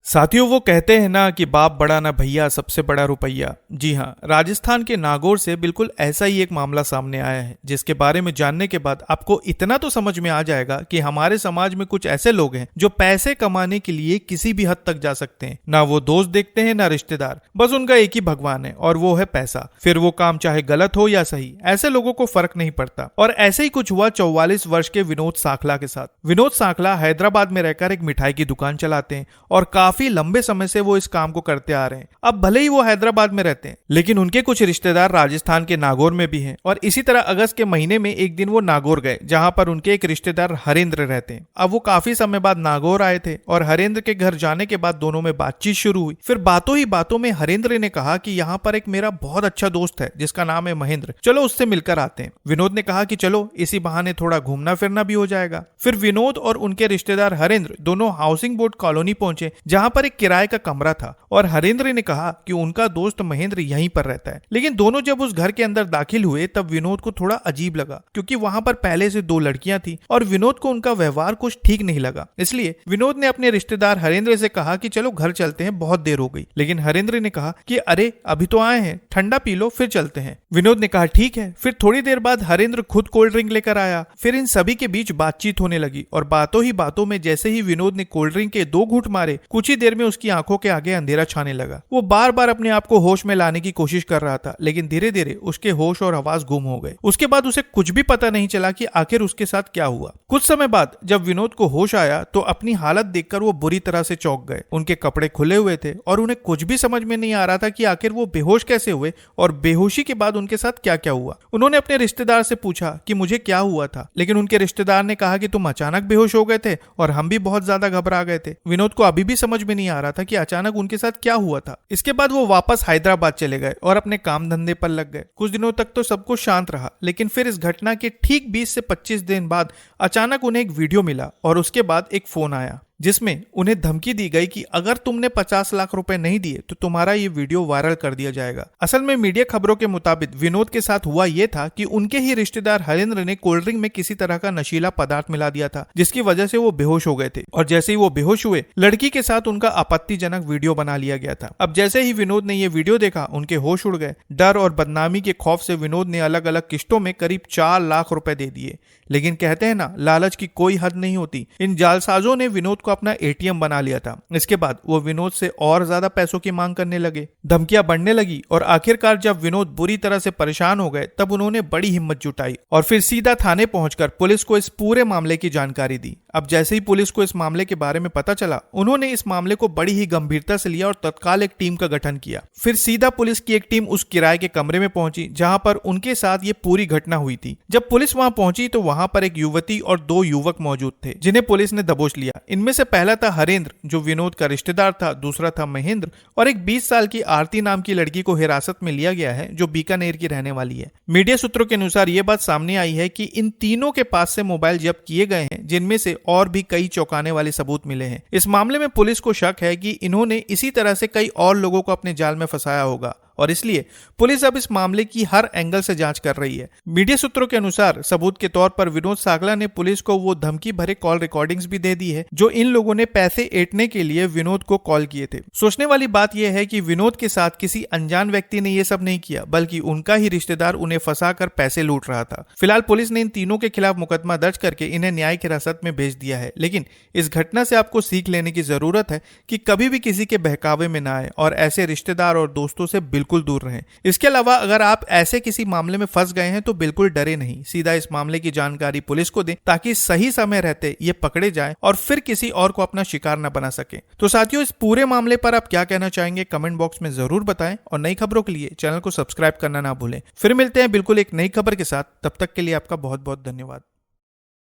साथियों, वो कहते हैं ना कि बाप बड़ा ना भैया, सबसे बड़ा रुपया। जी हाँ, राजस्थान के नागौर से बिल्कुल ऐसा ही एक मामला सामने आया है, जिसके बारे में जानने के बाद आपको इतना तो समझ में आ जाएगा कि हमारे समाज में कुछ ऐसे लोग हैं जो पैसे कमाने के लिए किसी भी हद तक जा सकते हैं। ना वो दोस्त देखते हैं, ना रिश्तेदार, बस उनका एक ही भगवान है और वो है पैसा। फिर वो काम चाहे गलत हो या सही, ऐसे लोगों को फर्क नहीं पड़ता। और ऐसे ही कुछ हुआ 44 वर्ष के विनोद सांखला के साथ। विनोद सांखला हैदराबाद में रहकर एक मिठाई की दुकान चलाते हैं और काफी लंबे समय से वो इस काम को करते आ रहे हैं। अब भले ही वो हैदराबाद में रहते हैं, लेकिन उनके कुछ रिश्तेदार राजस्थान के नागौर में भी हैं। और इसी तरह अगस्त के महीने में एक दिन वो नागौर गए, जहां पर उनके एक रिश्तेदार हरेंद्र रहते हैं। अब वो काफी समय बाद नागौर आए थे और हरेंद्र के घर जाने के बाद दोनों में बातचीत शुरू हुई। फिर बातों ही बातों में हरेंद्र ने कहा कि यहाँ पर एक मेरा बहुत अच्छा दोस्त है जिसका नाम है महेंद्र, चलो उससे मिलकर आते हैं। विनोद ने कहा कि चलो, इसी बहाने थोड़ा घूमना फिरना भी हो जाएगा। फिर विनोद और उनके रिश्तेदार हरेंद्र दोनों हाउसिंग बोर्ड कॉलोनी पहुंचे, जहां पर एक किराए का कमरा था। और हरेंद्र ने कहा कि उनका दोस्त महेंद्र यहीं पर रहता है। लेकिन दोनों जब उस घर के अंदर दाखिल हुए तब विनोद को थोड़ा अजीब लगा, क्योंकि वहां पर पहले से 2 लड़कियां थी और विनोद को उनका व्यवहार कुछ ठीक नहीं लगा। इसलिए विनोद ने अपने रिश्तेदार हरेंद्र से कहा कि चलो घर चलते हैं, बहुत देर हो गई। लेकिन हरेंद्र ने कहा कि अरे अभी तो आए हैं, ठंडा पी लो फिर चलते हैं। विनोद ने कहा ठीक है। फिर थोड़ी देर बाद हरेंद्र खुद कोल्ड ड्रिंक लेकर आया। फिर इन सभी के बीच बातचीत होने लगी और बातों ही बातों में जैसे ही विनोद ने कोल्ड ड्रिंक के 2 घूंट मारे, कुछ ही देर में उसकी आंखों के आगे अंधेरा छाने लगा। वो बार बार अपने आप को होश में लाने की कोशिश कर रहा था, लेकिन धीरे धीरे उसके होश और आवाज गुम हो गए। उसके बाद उसे कुछ भी पता नहीं चला कि आखिर उसके साथ क्या हुआ। कुछ समय बाद जब विनोद को होश आया तो अपनी हालत देखकर वो बुरी तरह से चौंक गए। उनके कपड़े खुले हुए थे और उन्हें कुछ भी समझ में नहीं आ रहा था कि आखिर वो बेहोश कैसे हुए और बेहोशी के बाद उनके साथ क्या क्या हुआ। उन्होंने अपने रिश्तेदार से पूछा कि मुझे क्या हुआ था, लेकिन उनके रिश्तेदार ने कहा कि तुम अचानक बेहोश हो गए थे और हम भी बहुत ज्यादा घबरा गए थे। विनोद को अभी भी समझ में नहीं आ रहा था कि अचानक उनके साथ क्या हुआ था। इसके बाद वो वापस हैदराबाद चले गए और अपने काम धंधे पर लग गए। कुछ दिनों तक तो सब कुछ शांत रहा, लेकिन फिर इस घटना के ठीक 20 से 25 दिन बाद अचानक उन्हें एक वीडियो मिला और उसके बाद एक फोन आया, जिसमें उन्हें धमकी दी गई कि अगर तुमने 50 लाख रुपए नहीं दिए तो तुम्हारा ये वीडियो वायरल कर दिया जाएगा। असल में मीडिया खबरों के मुताबिक विनोद के साथ हुआ ये था कि उनके ही रिश्तेदार हरेंद्र ने कोल्ड ड्रिंक में किसी तरह का नशीला पदार्थ मिला दिया था, जिसकी वजह से वो बेहोश हो गए थे। और जैसे ही वो बेहोश हुए, लड़की के साथ उनका आपत्तिजनक वीडियो बना लिया गया था। अब जैसे ही विनोद ने ये वीडियो देखा, उनके होश उड़ गए। डर और बदनामी के खौफ से विनोद ने अलग अलग किस्तों में करीब 4 लाख रुपए दे दिए। लेकिन कहते हैं ना, लालच की कोई हद नहीं होती। इन जालसाजों ने विनोद को अपना एटीएम बना लिया था। इसके बाद वो विनोद से और ज्यादा पैसों की मांग करने लगे। धमकियां बढ़ने लगी और आखिरकार जब विनोद बुरी तरह से परेशान हो गए, तब उन्होंने बड़ी हिम्मत जुटाई और फिर सीधा थाने पहुंचकर पुलिस को इस पूरे मामले की जानकारी दी। अब जैसे ही पुलिस को इस मामले के बारे में पता चला, उन्होंने इस मामले को बड़ी ही गंभीरता से लिया और तत्काल एक टीम का गठन किया। फिर सीधा पुलिस की एक टीम उस किराए के कमरे में पहुंची जहां पर उनके साथ ये पूरी घटना हुई थी। जब पुलिस वहां पहुंची तो वहां पर एक युवती और 2 युवक मौजूद थे, जिन्हें पुलिस ने दबोच लिया। इनमें से पहला था हरेंद्र, जो विनोद का रिश्तेदार था। दूसरा था महेंद्र और एक 20 साल की आरती नाम की लड़की को हिरासत में लिया गया है, जो बीकानेर की रहने वाली है। मीडिया सूत्रों के अनुसार यह बात सामने आई है कि इन तीनों के पास से मोबाइल जब्त किए गए हैं, जिनमें से और भी कई चौंकाने वाले सबूत मिले हैं। इस मामले में पुलिस को शक है कि इन्होंने इसी तरह से कई और लोगों को अपने जाल में फंसाया होगा और इसलिए पुलिस अब इस मामले की हर एंगल से जांच कर रही है। मीडिया सूत्रों के अनुसार सबूत के तौर पर विनोद सांखला ने पुलिस को वो धमकी भरे कॉल रिकॉर्डिंग्स भी दे दी है, जो इन लोगों ने पैसे ऐंठने के लिए विनोद को कॉल किए थे। सोचने वाली बात यह है कि विनोद के साथ किसी अनजान व्यक्ति ने यह सब नहीं किया, बल्कि उनका ही रिश्तेदार उन्हें फंसाकर पैसे लूट रहा था। फिलहाल पुलिस ने इन तीनों के खिलाफ मुकदमा दर्ज करके इन्हें न्यायिक हिरासत में भेज दिया है। लेकिन इस घटना से आपको सीख लेने की जरूरत है कि कभी भी किसी के बहकावे में ना आए और ऐसे रिश्तेदार और दोस्तों से बिल्कुल दूर रहें। इसके अलावा अगर आप ऐसे किसी मामले में फंस गए हैं तो बिल्कुल डरे नहीं, सीधा इस मामले की जानकारी पुलिस को दें, ताकि सही समय रहते ये पकड़े जाएं और फिर किसी और को अपना शिकार न बना सके। तो साथियों, इस पूरे मामले पर आप क्या कहना चाहेंगे, कमेंट बॉक्स में जरूर बताएं और नई खबरों के लिए चैनल को सब्सक्राइब करना ना भूलें। फिर मिलते हैं बिल्कुल एक नई खबर के साथ, तब तक के लिए आपका बहुत बहुत धन्यवाद।